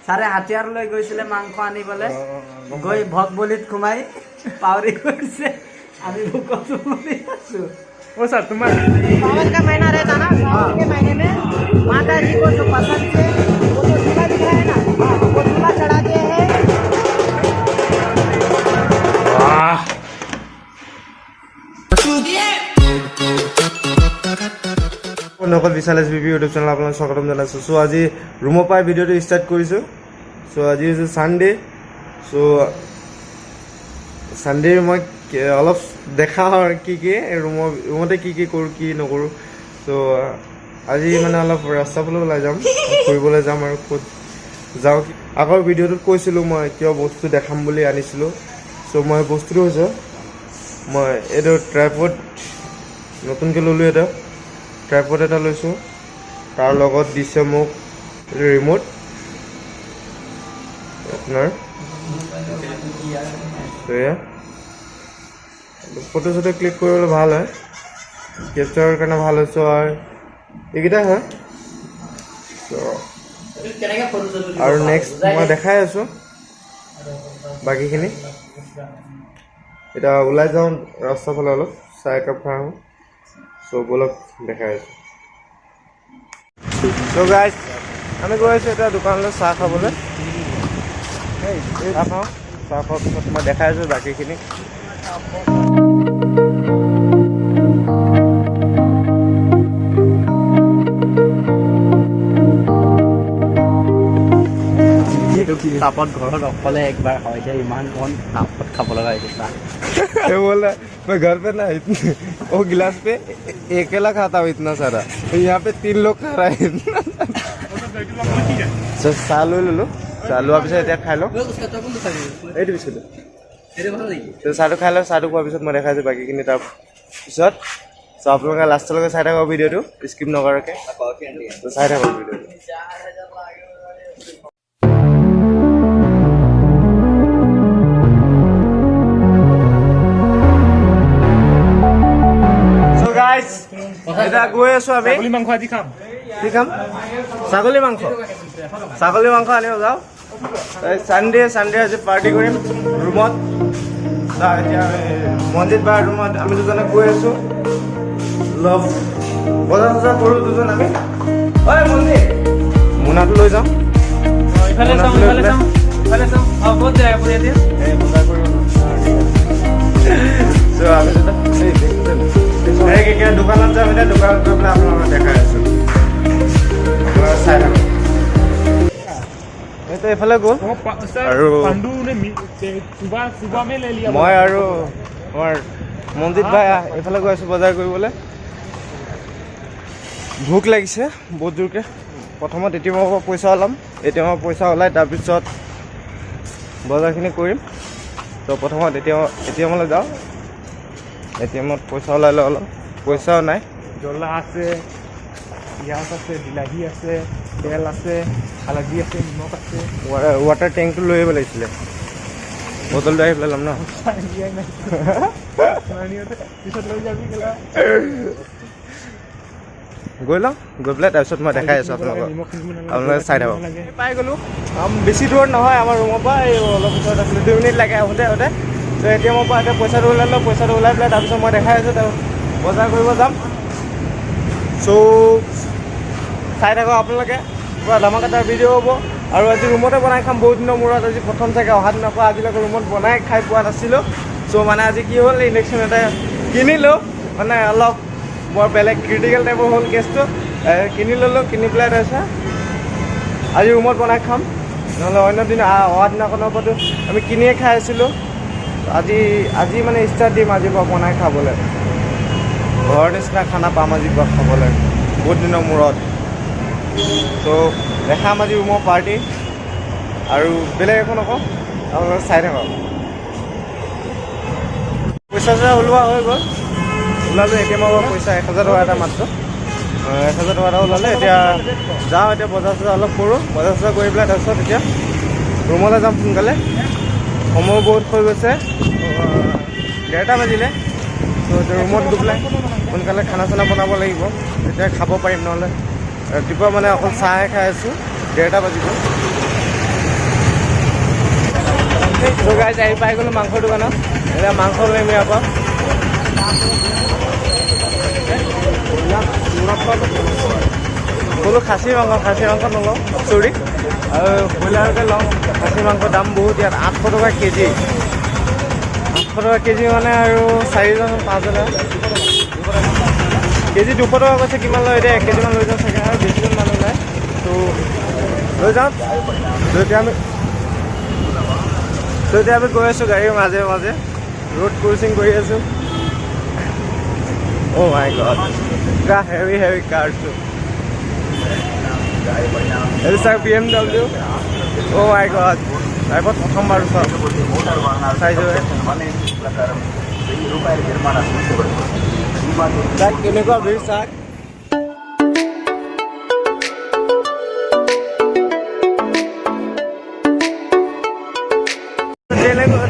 ছাৰে হাতিয়াৰ লৈ গৈছিলে মাংস আনিবলৈ গৈ ভগ বলিত সোমাই পাউৰি কৰিছে আমি ভোকত মৰি আছো ओ सर तुम्हारा सावन का महीना रहता ना सावन के महीने में माता जी को जो पसंद से वो जो झूला दिख रहा है ना वो झूला चढ़ाते हैं नकल विशाल SVP यूट्यूब चैनल आपन स्वागतम जनाइছো सो আজি रूम पाई भिडिओ स्टार्ट करिছো सो আজি इज संडे सो संडे মই অলপ দেখা আৰু কি ৰুমতে কি কৰো কি নকৰো সো আজি মানে অলপ ৰাস্তা ফালে ওলাই যাম ফুৰিবলৈ যাম আৰু ক'ত যাও আগৰ ভিডিঅ'টোত কৈছিলো মই কিয় বস্তু দেখাম বুলি আনিছিলো সো মই বস্তুটো হৈছে মই এটো ট্ৰাইপড নতুনকৈ ললো এটা ট্ৰাইপড এটা লৈছো তাৰ লগত দিছে মোক ৰিমোট আপোনাৰ ফটো চটো ক্লিক কৰিবলৈ ভাল হয় কেপচাৰৰ কাৰণে ভাল হৈছে আৰু এইকেইটা হয় আৰু নেক্সট মই দেখাই আছো বাকীখিনি এটা ওলাই যাওঁ ৰাস্তা ফালে অলপ চাহ একাপ খাই আহোঁ চ' বলক দেখাই আছো চ' গাইজ আমি গৈ আছোঁ এতিয়া দোকানলৈ চাহ খাবলৈ চাহ খোৱাৰ পিছত মই দেখাই আছোঁ বাকীখিনি তাপত ঘৰত অকলে একবাৰ হয় যে ইমান কণ তাপত খাব লগা হৈছে চাহ बोल रहा मैं घर पे ना वो गिलास पे अकेला खाता हूँ इतना सारा यहाँ पे 3 लोग खा रहा है चाह लो चाह लोৱাৰ পিছত এতিয়া খাই লওঁ এইটো বিস্কুট চাহটো খাই লওঁ চাহটো খোৱাৰ পিছত মই দেখাইছোঁ বাকীখিনি তাৰপিছত চ' আপোনালোকে লাষ্টলৈকে চাই থাকক ভিডিঅ'টো স্কিপ নকৰাকৈ চাই থাকক ভিডিঅ'টো এটা গৈ আছো আমি ছাগলী মাংস আজি খাম কি খাম ছাগলী মাংস আনিব যাওঁ চানডে আজি পাৰ্টি কৰিম ৰুমত এতিয়া মনজিত বাৰ ৰুমত আমি দুজনে গৈ আছো লভ বজাৰ চজাৰ কৰোঁ দুজন আমি ঐ মনজিত মোনাটো লৈ যাওঁ বজাৰ কৰিব দোকানত যাম এতিয়া দোকানত গৈ পেলাই আপোনালোকক দেখাই আছো চাই থাকক এইটো এইফালে গ'ল আৰু মই আৰু আমাৰ মনজিত ভাই এইফালে গৈ আছো বজাৰ কৰিবলৈ ভোক লাগিছে বহুত জোৰকৈ প্ৰথমত এটিএমৰ পৰা পইচা ওলাম এটিএমৰ পইচা ওলাই তাৰপিছত বজাৰখিনি কৰিম তো প্ৰথমত এটিএমলৈ যাওঁ এটিএমত পইচা ওলাই লওঁ অলপ পইচাও নাই জ্বলা আছে পিঁয়াজ আছে বিলাহী আছে তেল আছে হালধি আছে নিমখ আছে ৱাটাৰ টেংকটো লৈ আহিব লাগিছিলে বটলটো আহি পেলাই ল'ম ন গৈ লওঁ গৈ পেলাই তাৰপিছত মই দেখাই আছোঁ আপোনালোকে চাই থাকক পাই গ'লোঁ বেছি দূৰত নহয় আমাৰ ৰুমৰ পৰা এই অলপ ওচৰত আছিলে 2 মিনিট লাগে আহোঁতে ত' এটিএমৰ পৰা এতিয়া পইচাটো ওলাই লওঁ পইচাটো ওলাই পেলাই তাৰপিছত মই দেখাই আছোঁ বজাৰ কৰিব যাম চ' চাই থাকক আপোনালোকে পুৰা ধামাকাদাৰ ভিডিঅ' হ'ব আৰু আজি ৰুমতে বনাই খাম বহুত দিনৰ মূৰত আজি প্ৰথম চাগে অহা দিনৰ পৰা আজিলৈকে ৰুমত বনাই খাই পোৱা নাছিলোঁ চ' মানে আজি কি হ'ল ইণ্ডাকশ্যন এটা কিনিলোঁ মানে অলপ বৰ বেলেগ ক্ৰিটিকেল টাইপৰ হ'ল কেছটো কিনি ল'লোঁ কিনি পেলাই তাৰপিছত আজি ৰুমত বনাই খাম নহ'লে অন্য দিন অহা দিনাখনৰ পৰাতো আমি কিনিয়ে খাই আছিলোঁ আজি মানে ষ্টাৰ্ট দিম আজিৰ পৰা বনাই খাবলৈ ঘৰৰ নিচিনা খানা পাম আজিৰ পৰা খাবলৈ বহুত দিনৰ মূৰত ত' দেখাম আজি ৰুমৰ পাৰ্টি আৰু বেলেগ এখন আকৌ আপোনালোকে চাই থাকক পইচা ওলোৱা হৈ গ'ল ওলালোঁ এটিএমৰ পৰা পইচা 1000 টকা এটা মাত্ৰ 1000 টকা এটা ওলালে এতিয়া যাওঁ এতিয়া বজাৰ চজাৰ অলপ কৰোঁ বজাৰ চজাৰ কৰি পেলাই তাৰপিছত এতিয়া ৰুমলৈ যাম সোনকালে সময় বহুত হৈ গৈছে 1:30 বাজিলে ত' ৰুমত গৈ পেলাই সোনকালে খানা চানা বনাব লাগিব তেতিয়া খাব পাৰিম নহ'লে ৰাতিপুৱা মানে অকল চাহে খাই আছোঁ 1:30 বাজিব So guys, আহি পাই গ'লো মাংসৰ দোকানত। এতিয়া মাংস লৈম ইয়াৰ পৰা। বোলো খাচী মাংস নলওঁ চৰি আৰু ব্ৰইলাৰকে লওঁ। খাচী মাংস দাম বহুত ইয়াত 800 টকা কেজি। 800 টকা কেজি মানে আৰু 4জন 5,000 কেজি 200 টকা কৈছে। কিমান লয় এতিয়া 1 কেজিমান লৈ যাওঁ চাগে আৰু বেছিজন মানুহ নাই তো লৈ যাওঁ। এতিয়া আমি গৈ আছোঁ গাড়ীৰ মাজে মাজে ৰোড ক্ৰুচিং কৰি আছোঁ। অ' মাই গড পুৰা হেভি কাৰটো এইটো চাৰ BMW। অ' মাই গড লাইফত প্ৰথমবাৰ চাইছোঁ। তাক কেনেকুৱা ভিৰ চাক।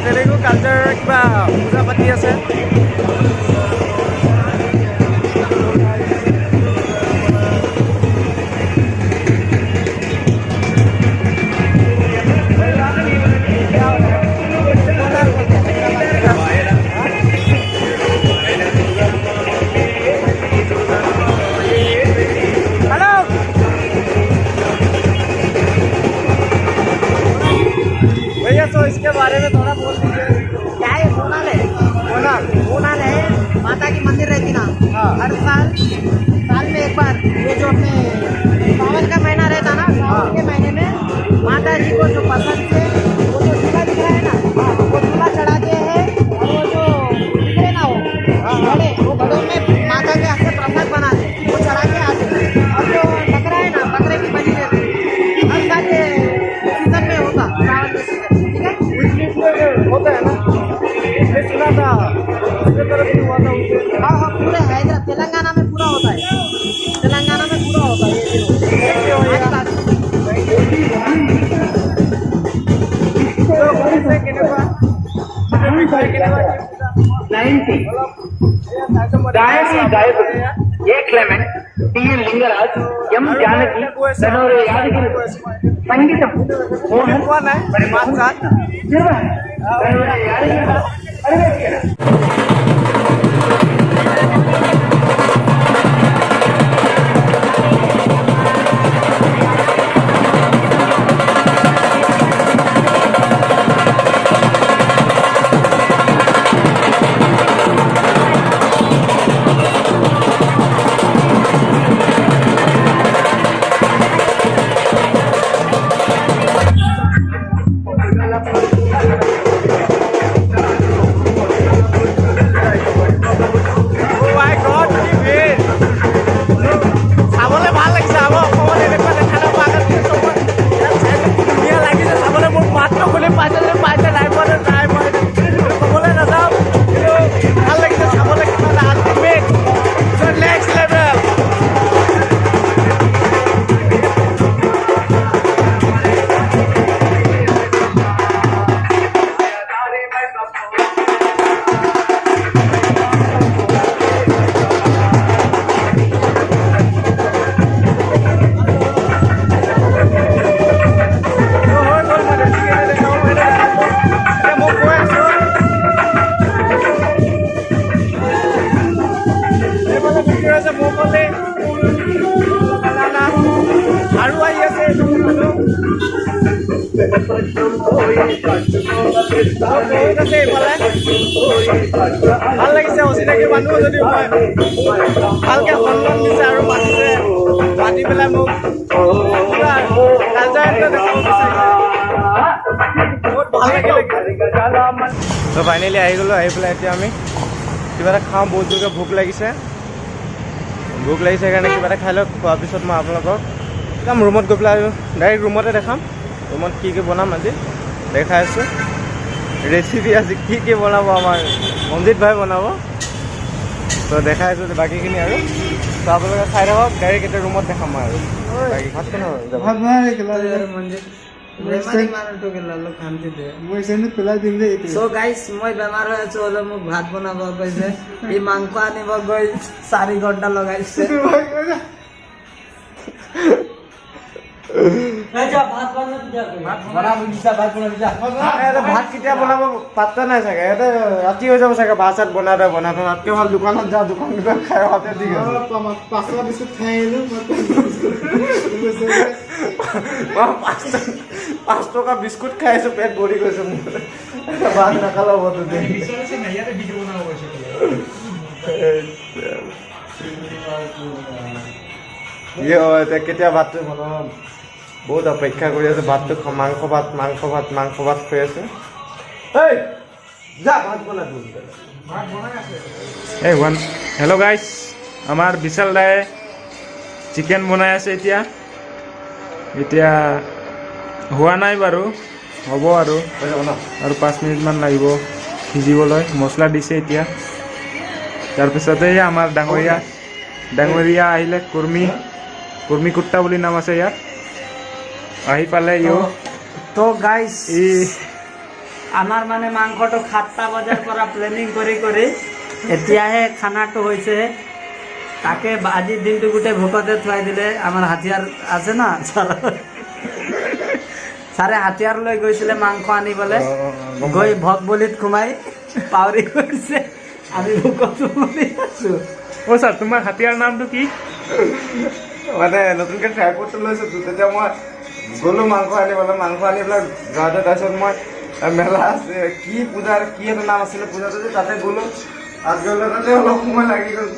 তেলেগু কালচাৰৰ কিবা পূজা পাতি আছে। तो इसके बारे में थोड़ा बोल दीजिए। क्या है बोनाल है माता की मंदिर रहती ना। हाँ। हर साल में एक बार ये जो अपने सावन का महीना रहता ना, सावन के महीने में माता जी को जो पसंद से वो जो झूला दिख रहा है ना, वो झूला चढ़ाते हैं। और वो जो दिख रहे ना वो घड़ों में माता के हाथ से प्रसाद बनाते वो चढ़ा के आते। और जो बकरा है ना बकरे की बलि रहती हर साल ये सीजन में होता सावन के सीजन। होता है ना मैं सुना था उसके तरफ भी हुआ था उसे। हाँ पूरे हैदराबाद तेलंगाना में पूरा होता है। तेलंगाना में पूरा होता है ये लिंगराज एम जानकी यादगिरी संगीतम मोहन ভাল লাগিছে অচিনাকি মানুহ যদি ভালকে সন্মান দিছে আৰু মাতি পেলাই মোক কালচাৰটো দেখাব বিচাৰিছে বহুত ভাল লাগিলে। তো ফাইনেলি আহি গ'লো। আহি পেলাই এতিয়া আমি কিবা এটা খাওঁ। বহুত জোৰকৈ ভোক লাগিছে কাৰণে কিবা এটা খাই লওক। খোৱাৰ পিছত মই আপোনালোকক যাম ৰুমত গৈ পেলাই ডাইৰেক্ট ৰুমতে দেখাম। ৰুমত কি বনাম আজি দেখাই আছোঁ। ৰেচিপি আজি কি বনাব আমাৰ মনজিত ভাই বনাব। তো দেখাই আছোঁ বাকীখিনি আৰু তো আপোনালোকে চাই থাকক। ডাইৰেক্ট এতিয়া ৰুমত দেখাম মই আৰু বাকী ভাত So guys, মই বেমাৰ হৈ আছো হলে মোক ভাত বনাব কৈছে। এই মাংস আনিব গৈ 4 ঘণ্টা লগাইছে। ভাত কেতিয়া বনাব পাত্তা নাই চাগে ইয়াতে ৰাতি হৈ যাব চাগে ভাত চাত বনাই তাতকে ভাল দোকানত যাওঁ দোকান খাই অহাতে ঠিক আছে 5 টকা বিস্কুট খাই আছো পেট ভৰি গৈছে মোৰ ভাত নাখালে হ'ব এতিয়া কেতিয়া ভাতটো বনাম বহুত অপেক্ষা কৰি আছে ভাতটো মাংস ভাত খুৱাই আছে হেল্ল' গাইজ আমাৰ বিশাল দায়ে চিকেন বনাই আছে এতিয়া হোৱা নাই বাৰু হ'ব আৰু 5 মিনিটমান লাগিব সিজিবলৈ মছলা দিছে এতিয়া তাৰপিছতে আমাৰ ডাঙৰীয়া আহিলে কুৰ্মী কুত্তা বুলি নাম আছে ইয়াত আহি পালে তো গাইস আমাৰ মানে মাংসটো 7টা বজাৰ পৰা প্লেনিং কৰি এতিয়াহে খানাটো হৈছে তাকে আজিৰ দিনটো গোটেই ভোকতে থুৱাই দিলে আমাৰ হাতিয়াৰ আছে না ছাৰে হাতিয়াৰ লৈ গৈছিলে মাংস আনিবলৈ গৈ ভক বলিত সোমাই পাউৰি কৰিছে আমি ভোকত মৰি আছো ছাৰ তোমাৰ হাতিয়াৰ নামটো কি মানে নতুনকৈ ট্ৰাইপডটো লৈছোঁ তেতিয়া মই গ'লো মাংস আনি পেলাই যাওঁতে তাৰপিছত মই মেলা আছে কি পূজাৰ কি এটা নাম আছিলে পূজাটো যে তাতে গ'লো তাত গ'লে তাতে অলপ সময় লাগি গ'ল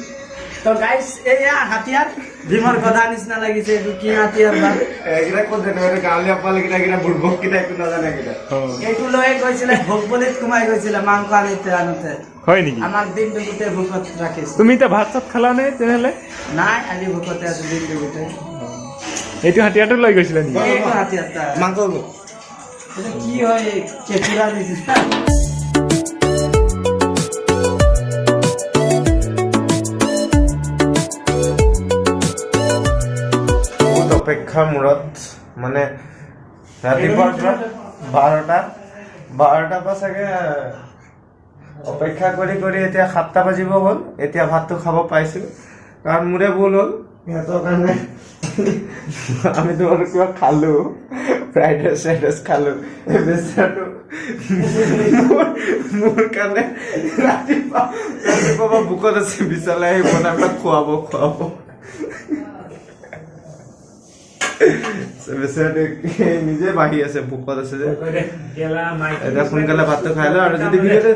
তো গাইস এয়া হাতিয়াৰ ভীমৰ গদা নিচিনা লাগিছে এইটো কি হাতিয়াৰ বা এইকেইটা ক'ত জানো গাঁৱলীয়া পালকেইটা বুৰ্বককেইটা একো নাজানে এইকেইটা এইটো লৈ গৈছিলে ভোগ বলিত সোমাই গৈছিলে মাংস আনোতে হয় নেকি আমাক দিনটো গোটেই ভোকত ৰাখিছে তুমি এতিয়া ভাত চাত খালা নে তেনেহ'লে নাই আজি ভোকতে আছো দিনটো গোটেই এইটো হাতিয়াৰটো লৈ গৈছিলে নেকি এইটো হাতিয়াৰটা মাংস এটা কি হয় কেঁচুৰা নিচিনা অপেক্ষাৰ মূৰত মানে ৰাতিপুৱাৰ পৰা 12টাৰ পৰা চাগে অপেক্ষা কৰি এতিয়া 7টা বাজিব হ'ল এতিয়া ভাতটো খাব পাইছোঁ কাৰণ মোৰে ভুল হ'ল সিহঁতৰ কাৰণে আমি তোমালোক কিবা খালোঁ ফ্ৰাইড ৰাইচ খালোঁ এই বেচাৰটো মোৰ কাৰণে ৰাতিপুৱা ভোকত আছে বিশালে আহি বনাই পেলাই খুৱাব নিজে বাঢ়ি আছে ভোকত আছে যে এতিয়া সোনকালে ভাতটো খাই লওঁ আৰু যদি ভিডিঅ'টো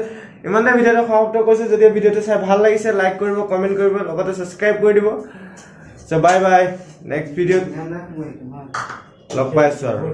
ইমানটা ভিডিঅ'টো সমাপ্ত কৰিছোঁ যদি ভিডিঅ'টো চাই ভাল লাগিছে লাইক কৰিব কমেণ্ট কৰিব লগতে ছাবস্ক্ৰাইব কৰি দিব চ' বাই বাই নেক্সট ভিডিঅ'ত লগ পাই আছোঁ আৰু